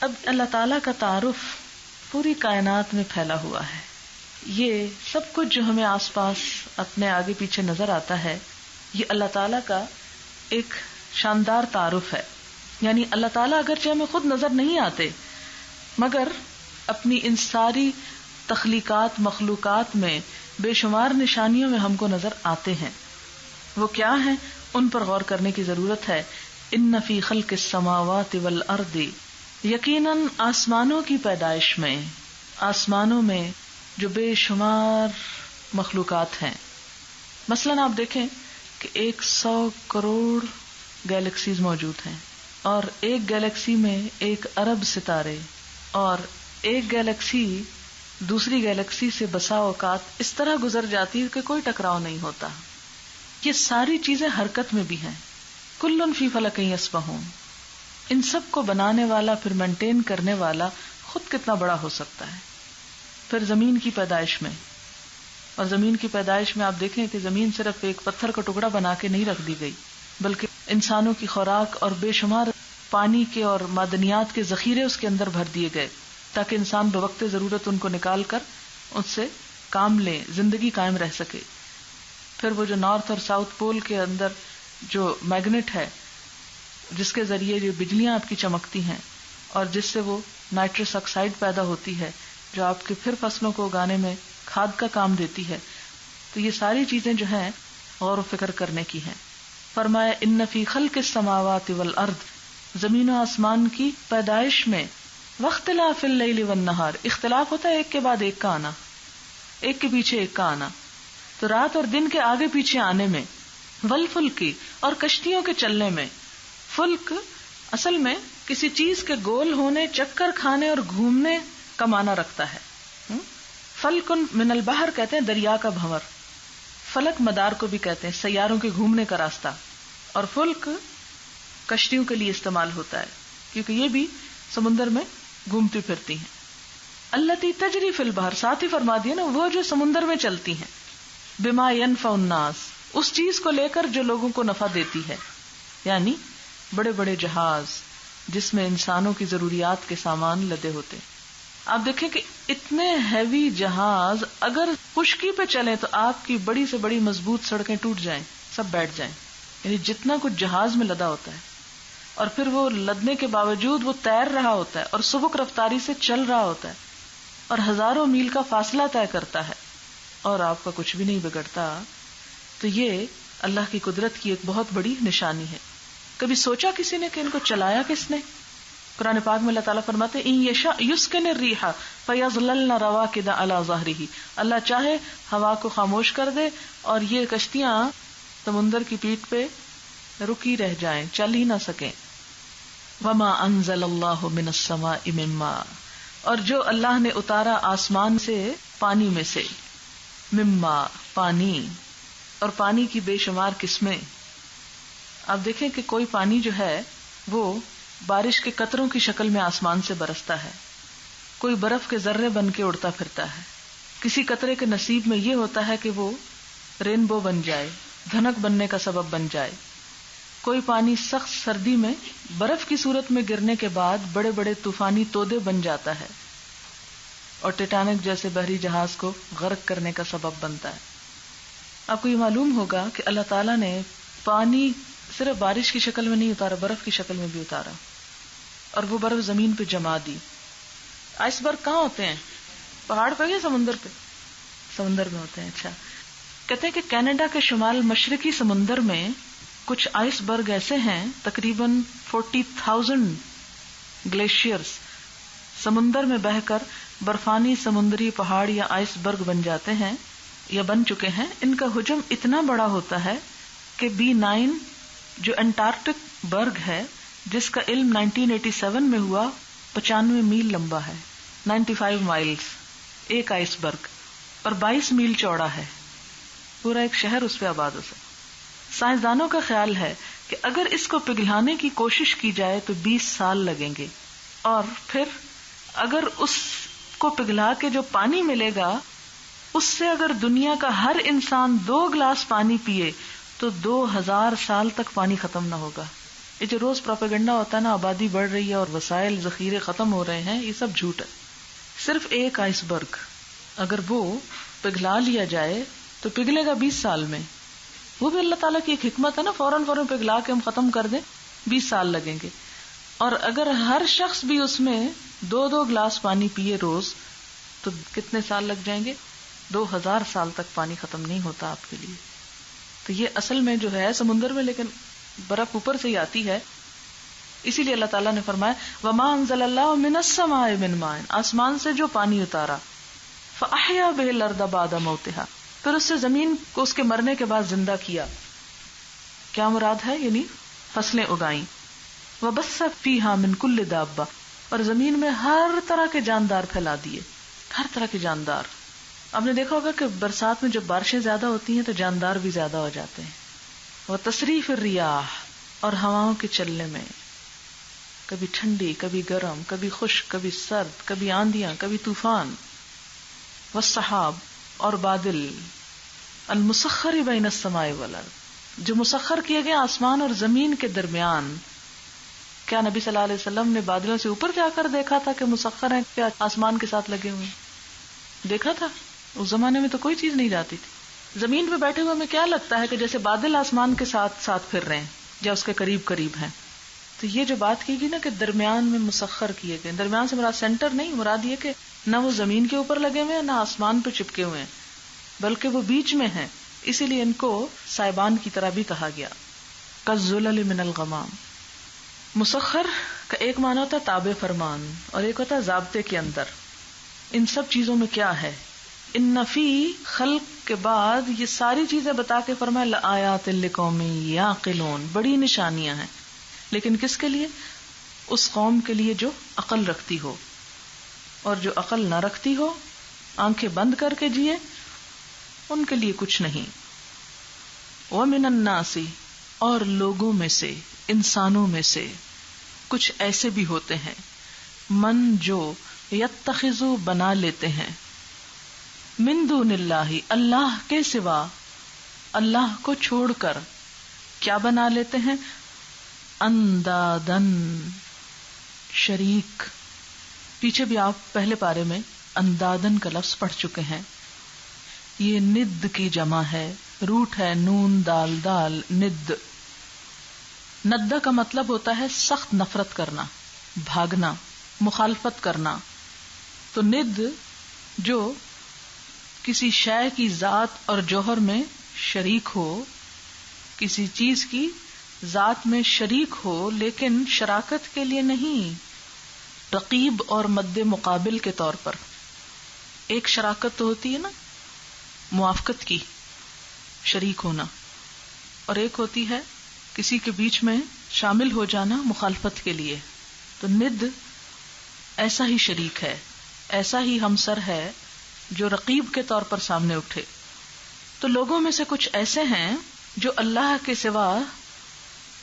اب اللہ تعالیٰ کا تعارف پوری کائنات میں پھیلا ہوا ہے. یہ سب کچھ جو ہمیں آس پاس اپنے آگے پیچھے نظر آتا ہے، یہ اللہ تعالیٰ کا ایک شاندار تعارف ہے. یعنی اللہ تعالیٰ اگرچہ ہمیں خود نظر نہیں آتے، مگر اپنی ان ساری تخلیقات مخلوقات میں بے شمار نشانیوں میں ہم کو نظر آتے ہیں. وہ کیا ہیں؟ ان پر غور کرنے کی ضرورت ہے. ان فی خلق السماوات والارض، یقیناً آسمانوں کی پیدائش میں، آسمانوں میں جو بے شمار مخلوقات ہیں. مثلاً آپ دیکھیں کہ 100 کروڑ گیلیکسیز موجود ہیں، اور ایک گیلیکسی میں 1 ارب ستارے، اور ایک گیلیکسی دوسری گیلیکسی سے بسا اوقات اس طرح گزر جاتی ہے کہ کوئی ٹکراؤ نہیں ہوتا. یہ ساری چیزیں حرکت میں بھی ہیں. کلن فی فلک یسبحون. ان سب کو بنانے والا، پھر مینٹین کرنے والا خود کتنا بڑا ہو سکتا ہے. پھر زمین کی پیدائش میں، اور زمین کی پیدائش میں آپ دیکھیں کہ زمین صرف ایک پتھر کا ٹکڑا بنا کے نہیں رکھ دی گئی، بلکہ انسانوں کی خوراک اور بے شمار پانی کے اور معدنیات کے ذخیرے اس کے اندر بھر دیے گئے تاکہ انسان بوقت ضرورت ان کو نکال کر اس سے کام لیں، زندگی قائم رہ سکے. پھر وہ جو نارتھ اور ساؤتھ پول کے اندر جو میگنیٹ ہے، جس کے ذریعے جو بجلیاں آپ کی چمکتی ہیں اور جس سے وہ نائٹرس آکسائڈ پیدا ہوتی ہے جو آپ کے پھر فصلوں کو اگانے میں کھاد کا کام دیتی ہے. تو یہ ساری چیزیں جو ہیں غور و فکر کرنے کی ہیں. فرمایا ان فی خلق السماوات والارض، زمین و آسمان کی پیدائش میں، واختلاف اللیل والنہار، اختلاف ہوتا ہے ایک کے بعد ایک کا آنا، ایک کے پیچھے ایک کا آنا، تو رات اور دن کے آگے پیچھے آنے میں، والفلکی، اور کشتیوں کے چلنے میں. فلک اصل میں کسی چیز کے گول ہونے، چکر کھانے اور گھومنے کا معنی رکھتا ہے. فلکن من البحر کہتے ہیں دریا کا بھنور، فلک مدار کو بھی کہتے ہیں سیاروں کے گھومنے کا راستہ، اور فلک کشتیوں کے لیے استعمال ہوتا ہے کیونکہ یہ بھی سمندر میں گھومتی پھرتی ہیں. التی تجری فی البحر، ساتھ ہی فرما دیا نا، وہ جو سمندر میں چلتی ہیں. بما ینفع الناس، اس چیز کو لے کر جو لوگوں کو نفع دیتی ہے، یعنی بڑے بڑے جہاز جس میں انسانوں کی ضروریات کے سامان لدے ہوتے. آپ دیکھیں کہ اتنے ہیوی جہاز اگر خشکی پہ چلیں تو آپ کی بڑی سے بڑی مضبوط سڑکیں ٹوٹ جائیں، سب بیٹھ جائیں. یعنی جتنا کچھ جہاز میں لدا ہوتا ہے، اور پھر وہ لدنے کے باوجود وہ تیر رہا ہوتا ہے اور سبک رفتاری سے چل رہا ہوتا ہے اور ہزاروں میل کا فاصلہ طے کرتا ہے اور آپ کا کچھ بھی نہیں بگڑتا. تو یہ اللہ کی قدرت کی ایک بہت بڑی نشانی ہے. کبھی سوچا کسی نے کہ ان کو چلایا کس نے؟ قرآن پاک میں اللہ تعالیٰ فرماتے ہیں ان یشاء یسکن الریح فیظللن رواکد علی ظہرہ، اللہ چاہے ہوا کو خاموش کر دے اور یہ کشتیاں سمندر کی پیٹھ پہ رکی رہ جائیں، چل ہی نہ سکیں. وما انزل اللہ من السماء من ماء، اور جو اللہ نے اتارا آسمان سے پانی میں سے، مما پانی، اور پانی کی بے شمار قسمیں. آپ دیکھیں کہ کوئی پانی جو ہے وہ بارش کے قطروں کی شکل میں آسمان سے برستا ہے، کوئی برف کے ذرے بن کے اڑتا پھرتا ہے. کسی قطرے کے نصیب میں یہ ہوتا ہے کہ وہ رینبو بن جائے، دھنک بننے کا سبب بن جائے. کوئی پانی سخت سردی میں برف کی صورت میں گرنے کے بعد بڑے بڑے طوفانی تودے بن جاتا ہے اور ٹیٹانک جیسے بحری جہاز کو غرق کرنے کا سبب بنتا ہے. آپ کو یہ معلوم ہوگا کہ اللہ تعالیٰ نے پانی صرف بارش کی شکل میں نہیں اتارا، برف کی شکل میں بھی اتارا، اور وہ برف زمین پہ جما دی. آئس برگ کہاں ہوتے ہیں؟ پہاڑ پہ یا سمندر پہ؟ سمندر میں ہوتے ہیں. اچھا، کہتے ہیں کہ کینیڈا کے شمال مشرقی سمندر میں کچھ آئس برگ ایسے ہیں، تقریباً 40,000 گلیشیئرز سمندر میں بہہ کر برفانی سمندری پہاڑ یا آئس برگ بن جاتے ہیں یا بن چکے ہیں. ان کا حجم اتنا بڑا ہوتا ہے کہ B9 جو انٹارکٹک برگ ہے، جس کا علم 1987 میں ہوا، 95 میل لمبا ہے، 95 مائلز ایک آئس برگ، اور 22 میل چوڑا ہے. پورا ایک شہر اس پہ آباد ہو سکتا. سائنسدانوں کا خیال ہے کہ اگر اس کو پگھلانے کی کوشش کی جائے تو 20 سال لگیں گے، اور پھر اگر اس کو پگھلا کے جو پانی ملے گا اس سے اگر دنیا کا ہر انسان 2 گلاس پانی پیے تو 2000 سال تک پانی ختم نہ ہوگا. یہ جو روز پروپیگنڈا ہوتا ہے نا، آبادی بڑھ رہی ہے اور وسائل ذخیرے ختم ہو رہے ہیں، یہ سب جھوٹ ہے. صرف ایک آئس برگ اگر وہ پگھلا لیا جائے تو پگھلے گا 20 سال میں. وہ بھی اللہ تعالیٰ کی ایک حکمت ہے نا، فوراً پگھلا کے ہم ختم کر دیں 20 سال لگیں گے. اور اگر ہر شخص بھی اس میں 2 گلاس پانی پیے روز تو کتنے سال لگ جائیں گے؟ 2000 سال تک پانی ختم نہیں ہوتا آپ کے لیے. تو یہ اصل میں جو ہے سمندر میں، لیکن برف اوپر سے ہی آتی ہے. اسی لیے اللہ تعالیٰ نے فرمایا وَمَا أَنزَلَ اللَّهُ مِنَ السَّمَاءِ مِن مَاءٍ، آسمان سے جو پانی اتارا، فَأَحْيَا بِهِ الْأَرْضَ بَعْدَ مَوْتِهَا، پھر اس سے زمین کو اس کے مرنے کے بعد زندہ کیا. کیا مراد ہے؟ یعنی فصلیں اگائیں. وَبَثَّ فِيهَا مِن كُلِّ دَابَّةٍ، اور زمین میں ہر طرح کے جاندار پھیلا دیے، ہر طرح کے جاندار. آپ نے دیکھا ہوگا کہ برسات میں جب بارشیں زیادہ ہوتی ہیں تو جاندار بھی زیادہ ہو جاتے ہیں. وَتَصْرِيفِ الرِّيَاحِ، اور ہواؤں کے چلنے میں، کبھی ٹھنڈی، کبھی گرم، کبھی خشک، کبھی سرد، کبھی آندیاں، کبھی طوفان. والسحاب، اور بادل. المسخر بین السماء والارض، جو مسخر کیے گئے آسمان اور زمین کے درمیان. کیا نبی صلی اللہ علیہ وسلم نے بادلوں سے اوپر جا کر دیکھا تھا کہ مسخر ہیں؟ کیا آسمان کے ساتھ لگے ہوئے دیکھا تھا؟ اس زمانے میں تو کوئی چیز نہیں جاتی تھی. زمین پہ بیٹھے ہوئے ہمیں کیا لگتا ہے کہ جیسے بادل آسمان کے ساتھ ساتھ پھر رہے ہیں یا اس کے قریب قریب ہیں. تو یہ جو بات کی گئی نا کہ درمیان میں مسخر کیے گئے، درمیان سے مراد سینٹر نہیں، مراد یہ کہ نہ وہ زمین کے اوپر لگے ہوئے ہیں نہ آسمان پہ چپکے ہوئے ہیں، بلکہ وہ بیچ میں ہیں. اسی لیے ان کو سائبان کی طرح بھی کہا گیا. کالظلل من الغمام. مسخر کا ایک معنی ہوتا ہے تابع فرمان اور ایک ہوتا ہے ضابطے کے اندر. ان سب چیزوں میں کیا ہے؟ ان فی خلق کے بعد یہ ساری چیزیں بتا کے فرمایا لآیات لقوم یعقلون، بڑی نشانیاں ہیں. لیکن کس کے لیے؟ اس قوم کے لیے جو عقل رکھتی ہو، اور جو عقل نہ رکھتی ہو، آنکھیں بند کر کے جیے، ان کے لیے کچھ نہیں. وَمِنَ النَّاسِ، اور لوگوں میں سے، انسانوں میں سے کچھ ایسے بھی ہوتے ہیں، من جو یتخذو بنا لیتے ہیں، من دون اللہ، اللہ کے سوا، اللہ کو چھوڑ کر کیا بنا لیتے ہیں؟ اندادن، شریک. پیچھے بھی آپ پہلے پارے میں اندادن کا لفظ پڑھ چکے ہیں. یہ ند کی جمع ہے، روٹ ہے نون دال دال، ند. ندہ کا مطلب ہوتا ہے سخت نفرت کرنا، بھاگنا، مخالفت کرنا. تو ند جو کسی شے کی ذات اور جوہر میں شریک ہو، کسی چیز کی ذات میں شریک ہو لیکن شراکت کے لیے نہیں، رقیب اور مد مقابل کے طور پر. ایک شراکت تو ہوتی ہے نا موافقت کی، شریک ہونا، اور ایک ہوتی ہے کسی کے بیچ میں شامل ہو جانا مخالفت کے لیے. تو ند ایسا ہی شریک ہے، ایسا ہی ہمسر ہے جو رقیب کے طور پر سامنے اٹھے. تو لوگوں میں سے کچھ ایسے ہیں جو اللہ کے سوا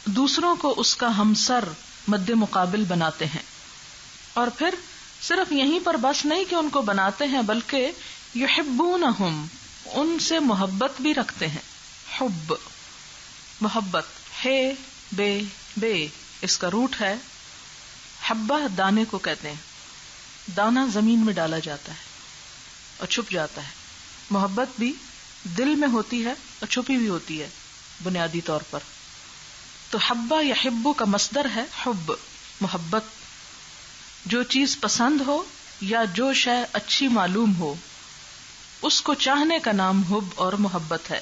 دوسروں کو اس کا ہمسر مد مقابل بناتے ہیں، اور پھر صرف یہیں پر بس نہیں کہ ان کو بناتے ہیں بلکہ یحبونہم، ان سے محبت بھی رکھتے ہیں. حب، محبت، ہے بے بے، اس کا روٹ ہے حبہ، دانے کو کہتے ہیں. دانا زمین میں ڈالا جاتا ہے اور چھپ جاتا ہے. محبت بھی دل میں ہوتی ہے اور چھپی بھی ہوتی ہے بنیادی طور پر. تو حبہ یا حبو کا مصدر ہے حب، محبت. جو چیز پسند ہو یا جو شے اچھی معلوم ہو، اس کو چاہنے کا نام حب اور محبت ہے.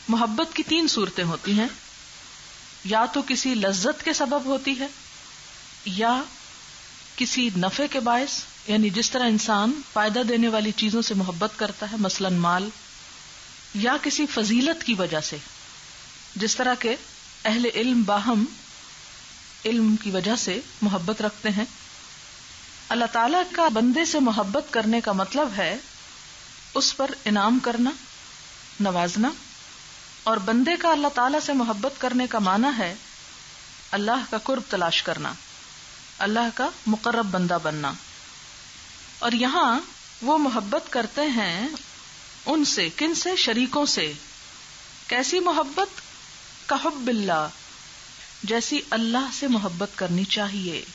محبت کی 3 صورتیں ہوتی ہیں، یا تو کسی لذت کے سبب ہوتی ہے، یا کسی نفع کے باعث، یعنی جس طرح انسان فائدہ دینے والی چیزوں سے محبت کرتا ہے، مثلا مال، یا کسی فضیلت کی وجہ سے، جس طرح کہ اہل علم باہم علم کی وجہ سے محبت رکھتے ہیں. اللہ تعالیٰ کا بندے سے محبت کرنے کا مطلب ہے اس پر انعام کرنا، نوازنا، اور بندے کا اللہ تعالیٰ سے محبت کرنے کا معنی ہے اللہ کا قرب تلاش کرنا، اللہ کا مقرب بندہ بننا. اور یہاں وہ محبت کرتے ہیں ان سے، کن سے؟ شریکوں سے. کیسی محبت؟ کحب اللہ، جیسی اللہ سے محبت کرنی چاہیے۔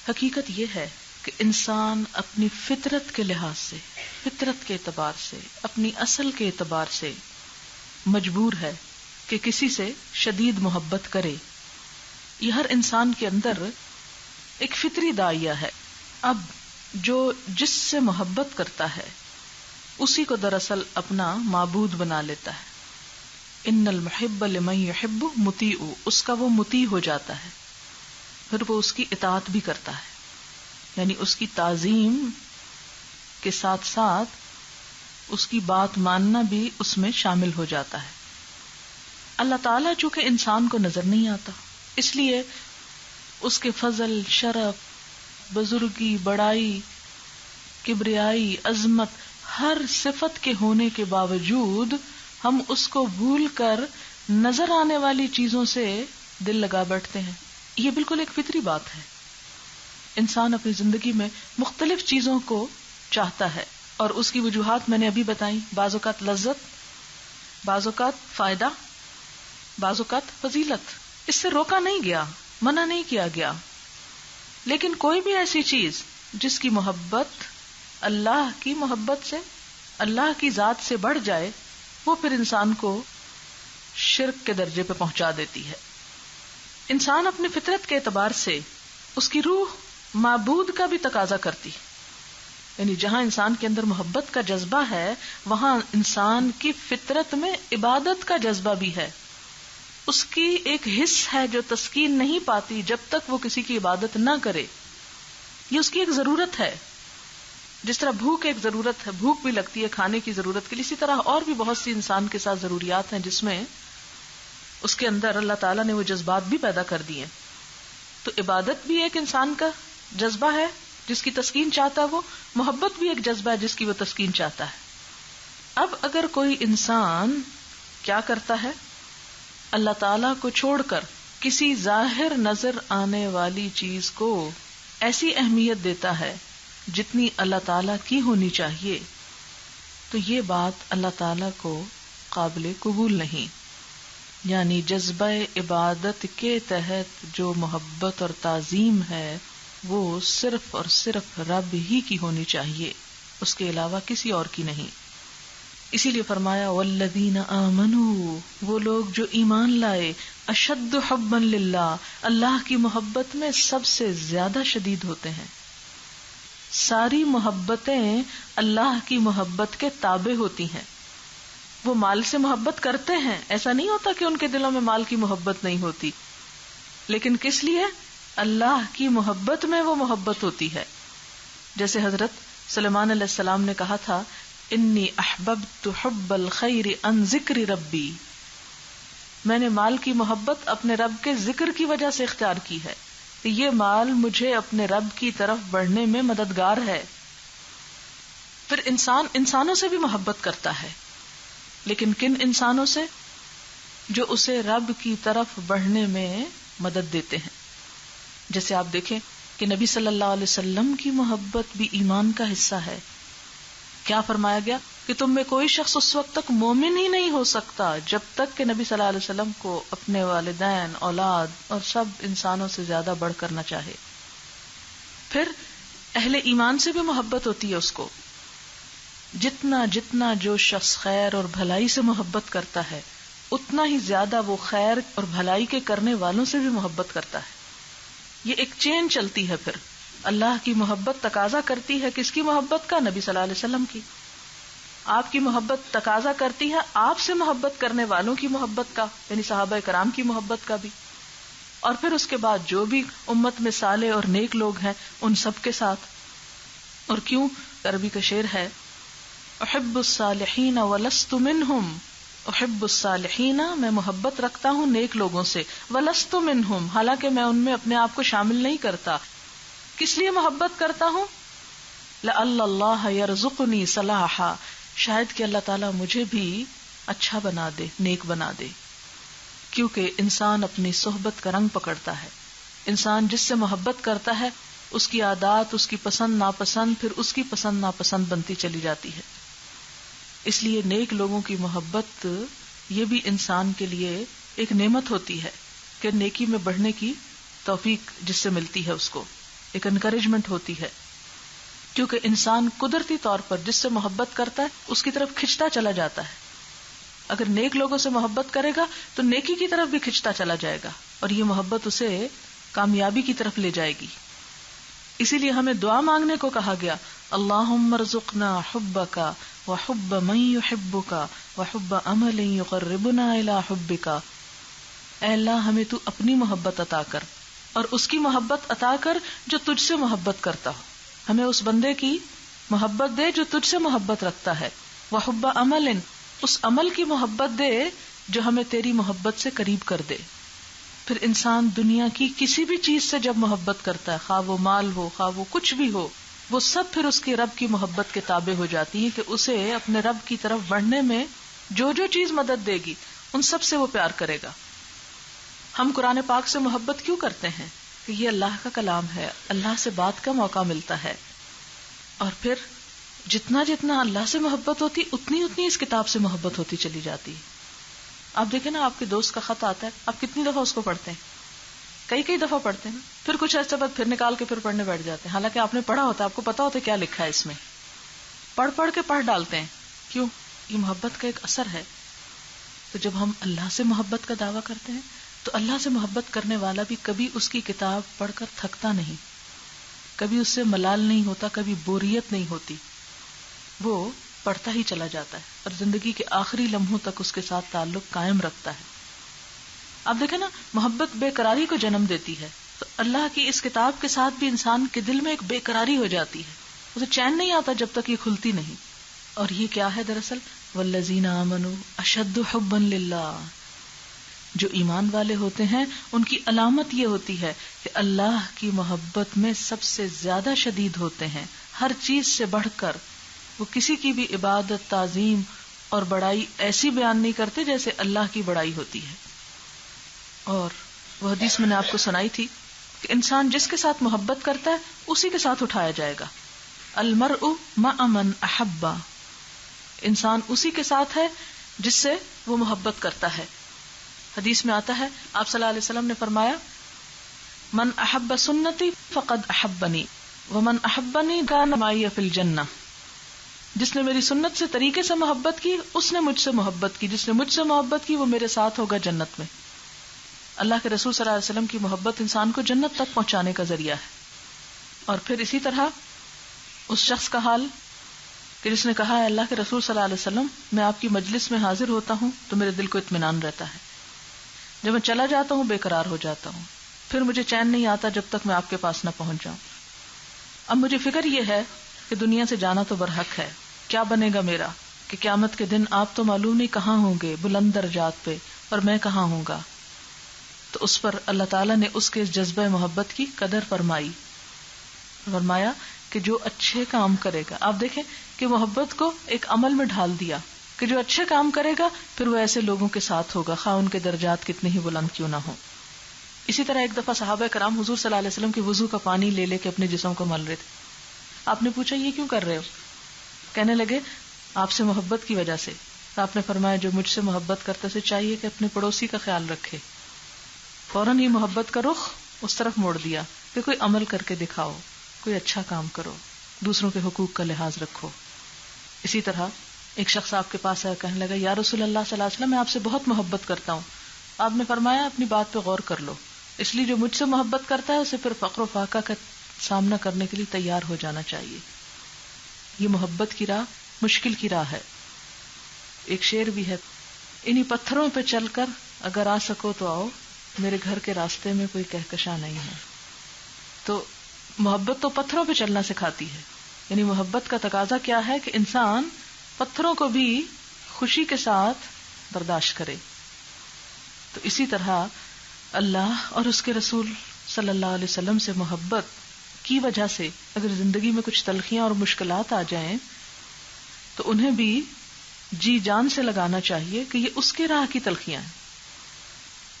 حقیقت یہ ہے کہ انسان اپنی فطرت کے لحاظ سے، فطرت کے اعتبار سے، اپنی اصل کے اعتبار سے مجبور ہے کہ کسی سے شدید محبت کرے۔ یہ ہر انسان کے اندر ایک فطری داعیہ ہے۔ اب جو جس سے محبت کرتا ہے اسی کو دراصل اپنا معبود بنا لیتا ہے۔ ان المحب لمن يحب مطیع، اس کا وہ مطیع ہو جاتا ہے، پھر وہ اس کی اطاعت بھی کرتا ہے، یعنی اس کی تعظیم کے ساتھ ساتھ اس کی بات ماننا بھی اس میں شامل ہو جاتا ہے۔ اللہ تعالیٰ چونکہ انسان کو نظر نہیں آتا، اس لیے اس کے فضل، شرف، بزرگی، بڑائی، کبریائی، عظمت، ہر صفت کے ہونے کے باوجود ہم اس کو بھول کر نظر آنے والی چیزوں سے دل لگا بیٹھتے ہیں۔ یہ بالکل ایک فطری بات ہے۔ انسان اپنی زندگی میں مختلف چیزوں کو چاہتا ہے اور اس کی وجوہات میں نے ابھی بتائی، بعض اوقات لذت، بعض اوقات فائدہ، بعض اوقات فضیلت۔ اس سے روکا نہیں گیا، منع نہیں کیا گیا، لیکن کوئی بھی ایسی چیز جس کی محبت اللہ کی محبت سے، اللہ کی ذات سے بڑھ جائے، وہ پھر انسان کو شرک کے درجے پہ پہنچا دیتی ہے۔ انسان اپنی فطرت کے اعتبار سے اس کی روح معبود کا بھی تقاضا کرتی، یعنی جہاں انسان کے اندر محبت کا جذبہ ہے وہاں انسان کی فطرت میں عبادت کا جذبہ بھی ہے۔ اس کی ایک حص ہے جو تسکین نہیں پاتی جب تک وہ کسی کی عبادت نہ کرے، یہ اس کی ایک ضرورت ہے۔ جس طرح بھوک ایک ضرورت ہے، بھوک بھی لگتی ہے کھانے کی ضرورت کے لیے، اسی طرح اور بھی بہت سی انسان کے ساتھ ضروریات ہیں جس میں اس کے اندر اللہ تعالیٰ نے وہ جذبات بھی پیدا کر دیے۔ تو عبادت بھی ایک انسان کا جذبہ ہے جس کی تسکین چاہتا ہے، وہ محبت بھی ایک جذبہ ہے جس کی وہ تسکین چاہتا ہے۔ اب اگر کوئی انسان کیا کرتا ہے، اللہ تعالیٰ کو چھوڑ کر کسی ظاہر نظر آنے والی چیز کو ایسی اہمیت دیتا ہے جتنی اللہ تعالیٰ کی ہونی چاہیے، تو یہ بات اللہ تعالیٰ کو قابل قبول نہیں۔ یعنی جذبہ عبادت کے تحت جو محبت اور تعظیم ہے وہ صرف اور صرف رب ہی کی ہونی چاہیے، اس کے علاوہ کسی اور کی نہیں۔ اسی لیے فرمایا والذین آمنوا، وہ لوگ جو ایمان لائے، اشد حبا للہ، اللہ کی محبت میں سب سے زیادہ شدید ہوتے ہیں۔ ساری محبتیں اللہ کی محبت کے تابع ہوتی ہیں۔ وہ مال سے محبت کرتے ہیں، ایسا نہیں ہوتا کہ ان کے دلوں میں مال کی محبت نہیں ہوتی، لیکن کس لیے؟ اللہ کی محبت میں وہ محبت ہوتی ہے۔ جیسے حضرت سلیمان علیہ السلام نے کہا تھا انی احببت حب الخیر عن ذکر ربی، میں نے مال کی محبت اپنے رب کے ذکر کی وجہ سے اختیار کی ہے، یہ مال مجھے اپنے رب کی طرف بڑھنے میں مددگار ہے۔ پھر انسان انسانوں سے بھی محبت کرتا ہے، لیکن کن انسانوں سے؟ جو اسے رب کی طرف بڑھنے میں مدد دیتے ہیں۔ جیسے آپ دیکھیں کہ نبی صلی اللہ علیہ وسلم کی محبت بھی ایمان کا حصہ ہے۔ کیا فرمایا گیا کہ تم میں کوئی شخص اس وقت تک مومن ہی نہیں ہو سکتا جب تک کہ نبی صلی اللہ علیہ وسلم کو اپنے والدین، اولاد اور سب انسانوں سے زیادہ بڑھ کر نہ چاہے۔ پھر اہل ایمان سے بھی محبت ہوتی ہے اس کو۔ جتنا جتنا جو شخص خیر اور بھلائی سے محبت کرتا ہے اتنا ہی زیادہ وہ خیر اور بھلائی کے کرنے والوں سے بھی محبت کرتا ہے۔ یہ ایک چین چلتی ہے۔ پھر اللہ کی محبت تقاضا کرتی ہے کس کی محبت کا؟ نبی صلی اللہ علیہ وسلم کی۔ آپ کی محبت تقاضا کرتی ہے آپ سے محبت کرنے والوں کی محبت کا، یعنی صحابہ کرام کی محبت کا بھی، اور پھر اس کے بعد جو بھی امت میں صالح اور نیک لوگ ہیں ان سب کے ساتھ۔ اور کیوں؟ عربی کا شعر ہے احب الصالحین ولست منہم، احب الصالحین، میں محبت رکھتا ہوں نیک لوگوں سے، ولست منہم، حالانکہ میں ان میں اپنے آپ کو شامل نہیں کرتا۔ کس لیے محبت کرتا ہوں؟ لعل اللہ یرزقنی صلاحا، شاید کہ اللہ تعالیٰ مجھے بھی اچھا بنا دے، نیک بنا دے۔ کیونکہ انسان اپنی صحبت کا رنگ پکڑتا ہے۔ انسان جس سے محبت کرتا ہے اس کی عادات، اس کی پسند ناپسند پھر اس کی پسند ناپسند بنتی چلی جاتی ہے۔ اس لیے نیک لوگوں کی محبت یہ بھی انسان کے لیے ایک نعمت ہوتی ہے۔ کہ نیکی میں بڑھنے کی توفیق جس سے ملتی ہے اس کو ایک انکریجمنٹ ہوتی ہے، کیونکہ انسان قدرتی طور پر جس سے محبت کرتا ہے اس کی طرف کھنچتا چلا جاتا ہے. اگر نیک لوگوں سے محبت کرے گا تو نیکی کی طرف بھی کھنچتا چلا جائے گا، اور یہ محبت اسے کامیابی کی طرف لے جائے گی. اسی لیے ہمیں دعا مانگنے کو کہا گیا، اللہم ارزقنا حبک وحب من یحبک وحب عمل یقربنا الی حبک. اے اللہ ہمیں تو اپنی محبت عطا کر اور اس کی محبت عطا کر جو تجھ سے محبت کرتا ہو. ہمیں اس بندے کی محبت دے جو تجھ سے محبت رکھتا ہے. وحب عمل، اس عمل کی محبت دے جو ہمیں تیری محبت سے قریب کر دے. پھر انسان دنیا کی کسی بھی چیز سے جب محبت کرتا ہے، خواہ وہ مال ہو خواہ وہ کچھ بھی ہو، وہ سب پھر اس کی رب کی محبت کے تابع ہو جاتی ہے کہ اسے اپنے رب کی طرف بڑھنے میں جو جو چیز مدد دے گی ان سب سے وہ پیار کرے گا. ہم قرآن پاک سے محبت کیوں کرتے ہیں؟ کہ یہ اللہ کا کلام ہے، اللہ سے بات کا موقع ملتا ہے. اور پھر جتنا جتنا اللہ سے محبت ہوتی اتنی اتنی اس کتاب سے محبت ہوتی چلی جاتی ہے. آپ دیکھیں نا، آپ کے دوست کا خط آتا ہے، آپ کتنی دفعہ اس کو پڑھتے ہیں؟ کئی دفعہ پڑھتے ہیں نا. پھر کچھ عرصے بعد پھر نکال کے پھر پڑھنے بیٹھ جاتے ہیں، حالانکہ آپ نے پڑھا ہوتا ہے، آپ کو پتا ہوتا ہے کیا لکھا ہے اس میں. پڑھ کے پڑھ ڈالتے ہیں. کیوں؟ یہ محبت کا ایک اثر ہے. تو جب ہم اللہ سے محبت کا دعویٰ کرتے ہیں تو اللہ سے محبت کرنے والا بھی کبھی اس کی کتاب پڑھ کر تھکتا نہیں، کبھی اس سے ملال نہیں ہوتا، کبھی بوریت نہیں ہوتی. وہ پڑھتا ہی چلا جاتا ہے اور زندگی کے آخری لمحوں تک اس کے ساتھ تعلق قائم رکھتا ہے. آپ دیکھیں نا، محبت بے قراری کو جنم دیتی ہے. تو اللہ کی اس کتاب کے ساتھ بھی انسان کے دل میں ایک بے قراری ہو جاتی ہے، اسے چین نہیں آتا جب تک یہ کھلتی نہیں. اور یہ کیا ہے دراصل؟ والذین آمنوا اشد حبا للہ. جو ایمان والے ہوتے ہیں ان کی علامت یہ ہوتی ہے کہ اللہ کی محبت میں سب سے زیادہ شدید ہوتے ہیں، ہر چیز سے بڑھ کر. وہ کسی کی بھی عبادت، تعظیم اور بڑائی ایسی بیان نہیں کرتے جیسے اللہ کی بڑائی ہوتی ہے. اور وہ حدیث میں نے آپ کو سنائی تھی کہ انسان جس کے ساتھ محبت کرتا ہے اسی کے ساتھ اٹھایا جائے گا. المرء مع من احب. انسان اسی کے ساتھ ہے جس سے وہ محبت کرتا ہے. حدیث میں آتا ہے، آپ صلی اللہ علیہ وسلم نے فرمایا، من احب سنتی فقد احبنی ومن احبنی کان معی فی الجنہ. جس نے میری سنت سے طریقے سے محبت کی اس نے مجھ سے محبت کی، جس نے مجھ سے محبت کی وہ میرے ساتھ ہوگا جنت میں. اللہ کے رسول صلی اللہ علیہ وسلم کی محبت انسان کو جنت تک پہنچانے کا ذریعہ ہے. اور پھر اسی طرح اس شخص کا حال کہ جس نے کہا ہے اللہ کے رسول صلی اللہ علیہ وسلم میں آپ کی مجلس میں حاضر ہوتا ہوں تو میرے دل کو اطمینان رہتا ہے، جب میں چلا جاتا ہوں بے قرار ہو جاتا ہوں، پھر مجھے چین نہیں آتا جب تک میں آپ کے پاس نہ پہنچ جاؤں. اب مجھے فکر یہ ہے کہ دنیا سے جانا تو برحق ہے، کیا بنے گا میرا کہ قیامت کے دن آپ تو معلوم نہیں کہاں ہوں گے بلند درجات پہ، اور میں کہاں ہوں گا. تو اس پر اللہ تعالیٰ نے اس کے جذبہ محبت کی قدر فرمایا کہ جو اچھے کام کرے گا. آپ دیکھیں کہ محبت کو ایک عمل میں ڈھال دیا کہ جو اچھے کام کرے گا پھر وہ ایسے لوگوں کے ساتھ ہوگا خواہ ان کے درجات کتنے ہی بلند کیوں نہ ہو. اسی طرح ایک دفعہ صحابہ کرام حضور صلی اللہ علیہ وسلم کے وضو کا پانی لے کے اپنے جسم کو مل رہے تھے. آپ نے پوچھا یہ کیوں کر رہے ہو؟ کہنے لگے آپ سے محبت کی وجہ سے. آپ نے فرمایا جو مجھ سے محبت کرتا اسے چاہیے کہ اپنے پڑوسی کا خیال رکھے. فوراً یہ محبت کا رخ اس طرف موڑ دیا کہ کوئی عمل کر کے دکھاؤ، کوئی اچھا کام کرو، دوسروں کے حقوق کا لحاظ رکھو. اسی طرح ایک شخص آپ کے پاس آیا، کہنے لگا یا رسول اللہ صلی اللہ علیہ وسلم میں آپ سے بہت محبت کرتا ہوں. آپ نے فرمایا اپنی بات پہ غور کر لو، اس لیے جو مجھ سے محبت کرتا ہے اسے پھر فقر و فاقہ کا سامنا کرنے کے لیے تیار ہو جانا چاہیے. یہ محبت کی راہ مشکل کی راہ ہے. ایک شعر بھی ہے، انہی پتھروں پہ چل کر اگر آ سکو تو آؤ، میرے گھر کے راستے میں کوئی کہکشاں نہیں ہے. تو محبت تو پتھروں پہ چلنا سکھاتی ہے. یعنی محبت کا تقاضا کیا ہے کہ انسان پتھروں کو بھی خوشی کے ساتھ برداشت کرے. تو اسی طرح اللہ اور اس کے رسول صلی اللہ علیہ وسلم سے محبت کی وجہ سے اگر زندگی میں کچھ تلخیاں اور مشکلات آ جائیں تو انہیں بھی جی جان سے لگانا چاہیے کہ یہ اس کے راہ کی تلخیاں ہیں.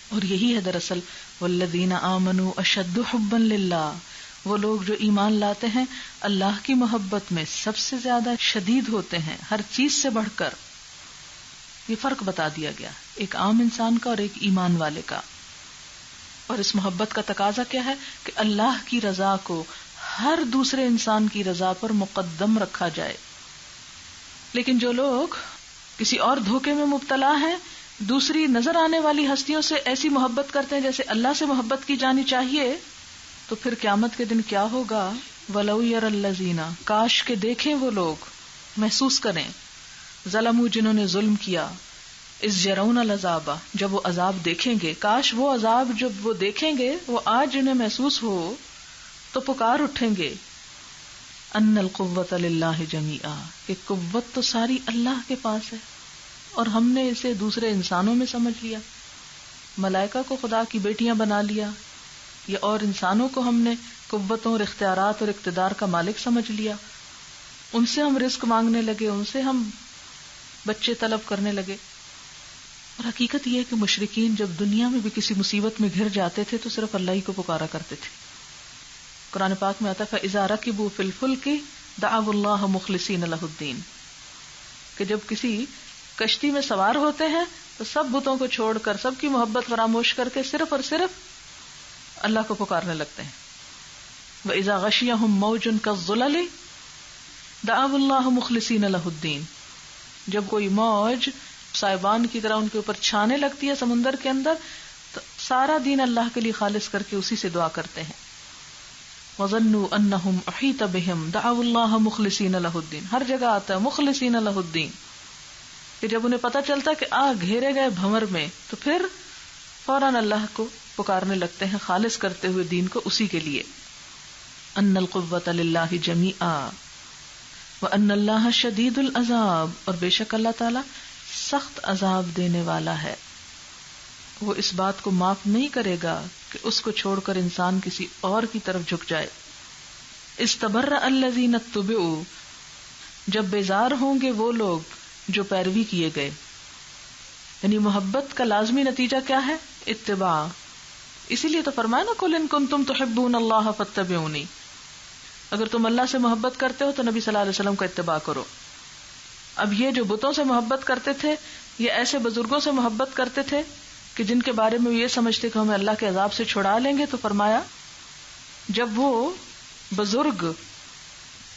اور یہی ہے دراصل والذین آمنوا اشد حبا للہ. وہ لوگ جو ایمان لاتے ہیں اللہ کی محبت میں سب سے زیادہ شدید ہوتے ہیں، ہر چیز سے بڑھ کر. یہ فرق بتا دیا گیا ایک عام انسان کا اور ایک ایمان والے کا. اور اس محبت کا تقاضا کیا ہے کہ اللہ کی رضا کو ہر دوسرے انسان کی رضا پر مقدم رکھا جائے. لیکن جو لوگ کسی اور دھوکے میں مبتلا ہیں، دوسری نظر آنے والی ہستیوں سے ایسی محبت کرتے ہیں جیسے اللہ سے محبت کی جانی چاہیے، تو پھر قیامت کے دن کیا ہوگا؟ وَلَوْ يَرَى الَّذِينَ، کاش کے دیکھیں وہ لوگ، محسوس کریں، ظلموا جنہوں نے ظلم کیا، اذ يرون العذاب جب وہ عذاب دیکھیں گے، کاش وہ عذاب جب وہ دیکھیں گے وہ آج انہیں محسوس ہو تو پکار اٹھیں گے، ان القوۃ للہ جمیعا، کہ قوت تو ساری اللہ کے پاس ہے، اور ہم نے اسے دوسرے انسانوں میں سمجھ لیا، ملائکہ کو خدا کی بیٹیاں بنا لیا، یا اور انسانوں کو ہم نے قوتوں اور اختیارات اور اقتدار کا مالک سمجھ لیا، ان سے ہم رزق مانگنے لگے، ان سے ہم بچے طلب کرنے لگے. اور حقیقت یہ ہے کہ مشرکین جب دنیا میں بھی کسی مصیبت میں گھر جاتے تھے تو صرف اللہ ہی کو پکارا کرتے تھے. قرآن پاک میں آتا ہے فَإِذَا رَكِبُوا فِي الْفُلْكِ دَعَوُا اللَّهَ مُخْلِصِينَ لَهُ الدِّينَ، کہ جب کسی کشتی میں سوار ہوتے ہیں تو سب بتوں کو چھوڑ کر، سب کی محبت فراموش کر کے صرف اور صرف اللہ کو پکارنے لگتے ہیں. وَإِذَا غَشِيَهُم مَوْجٌ كَالظُّلَلِ دَعَوُا اللَّهَ مُخْلِصِينَ لَهُ الدِّينَ، جب کوئی موج سائبان کی طرح ان کے اوپر چھانے لگتی ہے سمندر کے اندر، تو سارا دین اللہ کے لیے خالص کر کے اسی سے دعا کرتے ہیں. وَظَنُّوا أَنَّهُمْ أُحِيطَ بِهِمْ دَعَوُا اللَّهَ مُخْلِصِينَ لَهُ الدِّينَ، ہر جگہ آتا ہے مخلصین لہ الدین، کہ جب انہیں پتہ چلتا کہ گھیرے گئے بھنور میں تو پھر فوراً اللہ کو پکارنے لگتے ہیں، خالص کرتے ہوئے دین کو اسی کے لیے. ان القوۃ للہ جمیعا وان اللہ شدید العذاب، اور بے شک اللہ تعالی سخت عذاب دینے والا ہے. وہ اس بات کو معاف نہیں کرے گا کہ اس کو چھوڑ کر انسان کسی اور کی طرف جھک جائے. استبرأ الذین اتبعوا، جب بیزار ہوں گے وہ لوگ جو پیروی کیے گئے. یعنی محبت کا لازمی نتیجہ کیا ہے؟ اتباع. اسی لیے تو فرمایا نا قل ان کنتم تحبون اللہ فاتبعونی، اگر تم اللہ سے محبت کرتے ہو تو نبی صلی اللہ علیہ وسلم کا اتباع کرو. اب یہ جو بتوں سے محبت کرتے تھے، یہ ایسے بزرگوں سے محبت کرتے تھے کہ جن کے بارے میں یہ سمجھتے کہ ہمیں اللہ کے عذاب سے چھڑا لیں گے، تو فرمایا جب وہ بزرگ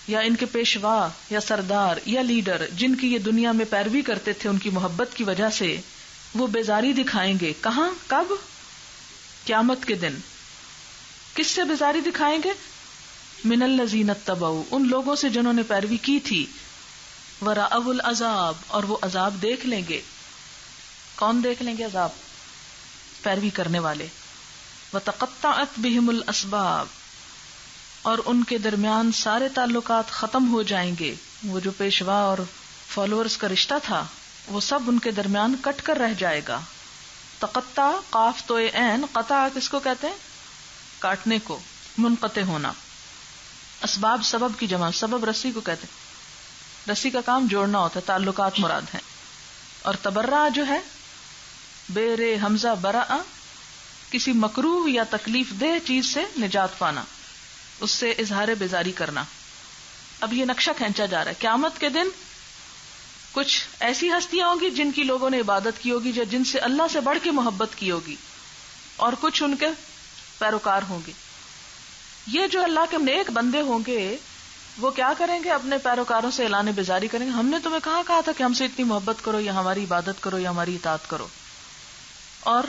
یا ان کے پیشوا یا سردار یا لیڈر جن کی یہ دنیا میں پیروی کرتے تھے ان کی محبت کی وجہ سے وہ بیزاری دکھائیں گے، کہاں، کب؟ قیامت کے دن. کس سے بیزاری دکھائیں گے؟ من الذین اتبعوا، ان لوگوں سے جنہوں نے پیروی کی تھی. ورأوا العذاب، اور وہ عذاب دیکھ لیں گے. کون دیکھ لیں گے عذاب؟ پیروی کرنے والے. وتقطعت بهم الاسباب، اور ان کے درمیان سارے تعلقات ختم ہو جائیں گے. وہ جو پیشوا اور فالوورز کا رشتہ تھا وہ سب ان کے درمیان کٹ کر رہ جائے گا. تقطع، قاف تو عین، قطع کس کو کہتے ہیں؟ کاٹنے کو، منقطع ہونا. اسباب سبب کی جمع، سبب رسی کو کہتے ہیں، رسی کا کام جوڑنا ہوتا ہے، تعلقات مراد ہیں. اور تبرع جو ہے بے رے حمزہ برا، کسی مکروہ یا تکلیف دہ چیز سے نجات پانا، اس سے اظہار بیزاری کرنا. اب یہ نقشہ کھینچا جا رہا ہے. قیامت کے دن کچھ ایسی ہستیاں ہوں گی جن کی لوگوں نے عبادت کی ہوگی، یا جن سے اللہ سے بڑھ کے محبت کی ہوگی، اور کچھ ان کے پیروکار ہوں گے. یہ جو اللہ کے نیک بندے ہوں گے وہ کیا کریں گے؟ اپنے پیروکاروں سے اعلان بیزاری کریں گے، ہم نے تمہیں کہا تھا کہ ہم سے اتنی محبت کرو یا ہماری عبادت کرو یا ہماری اطاعت کرو، اور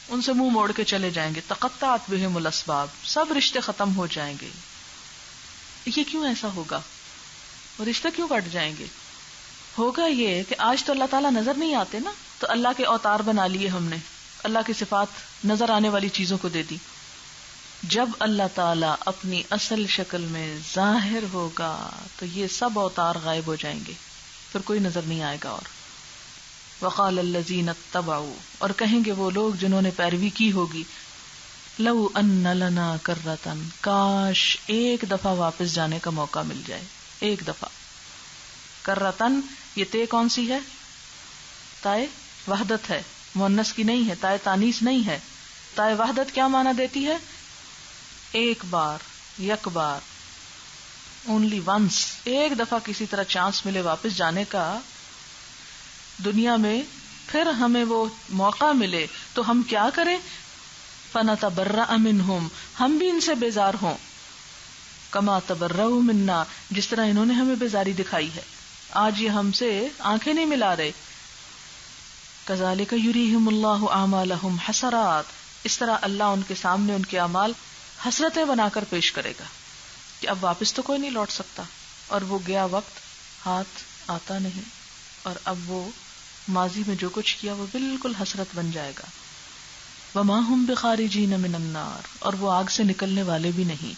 ان سے منہ موڑ کے چلے جائیں گے. تقطعت بہم الاسباب، سب رشتے ختم ہو جائیں گے. یہ کیوں ایسا ہوگا؟ وہ رشتے کیوں کٹ جائیں گے؟ ہوگا یہ کہ آج تو اللہ تعالیٰ نظر نہیں آتے نا، تو اللہ کے اوتار بنا لیے ہم نے، اللہ کی صفات نظر آنے والی چیزوں کو دے دی. جب اللہ تعالیٰ اپنی اصل شکل میں ظاہر ہوگا تو یہ سب اوتار غائب ہو جائیں گے، پھر کوئی نظر نہیں آئے گا. اور وقال الذین اتبعوا، اور کہیں گے وہ لوگ جنہوں نے پیروی کی ہوگی، لو ان لنا کرۃ، کاش ایک دفعہ واپس جانے کا موقع مل جائے. ایک دفعہ. کرۃن، یہ تے کون سی ہے؟ تائے وحدت ہے، مؤنث کی نہیں ہے، تائے تانیث نہیں ہے. تائے وحدت کیا معنی دیتی ہے؟ ایک بار، یک بار، اونلی ونس. ایک دفعہ کسی طرح چانس ملے واپس جانے کا دنیا میں، پھر ہمیں وہ موقع ملے تو ہم کیا کریں؟ فنتبرأ منہم، ہم بھی ان سے بیزار ہوں، کما تبرؤوا منا، جس طرح انہوں نے ہمیں بیزاری دکھائی ہے، آج یہ ہم سے آنکھیں نہیں ملا رہے. کذالک یریہم اللہ اعمالہم حسرات، اس طرح اللہ ان کے سامنے ان کے اعمال حسرتیں بنا کر پیش کرے گا کہ اب واپس تو کوئی نہیں لوٹ سکتا، اور وہ گیا وقت ہاتھ آتا نہیں، اور اب وہ ماضی میں جو کچھ کیا وہ بالکل حسرت بن جائے گا. وما ہم بخارجین من النار، اور وہ آگ سے نکلنے والے بھی نہیں،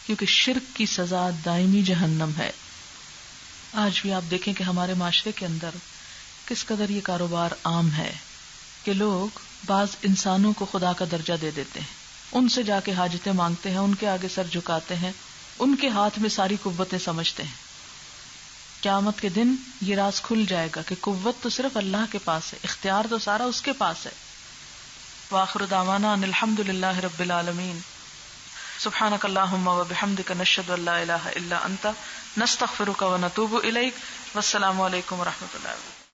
کیونکہ شرک کی سزا دائمی جہنم ہے. آج بھی آپ دیکھیں کہ ہمارے معاشرے کے اندر کس قدر یہ کاروبار عام ہے کہ لوگ بعض انسانوں کو خدا کا درجہ دے دیتے ہیں، ان سے جا کے حاجتیں مانگتے ہیں، ان کے آگے سر جھکاتے ہیں، ان کے ہاتھ میں ساری قوتیں سمجھتے ہیں. قیامت کے دن یہ راز کھل جائے گا کہ قوت تو صرف اللہ کے پاس ہے، اختیار تو سارا اس کے پاس ہے. وآخر دعوانا ان الحمد للہ رب العالمین. سبحانک اللہم وبحمدک، نشہد ان لا الہ الا انت، نستغفرک ونتوب الیک. والسلام علیکم ورحمۃ اللہ وبرکاتہ.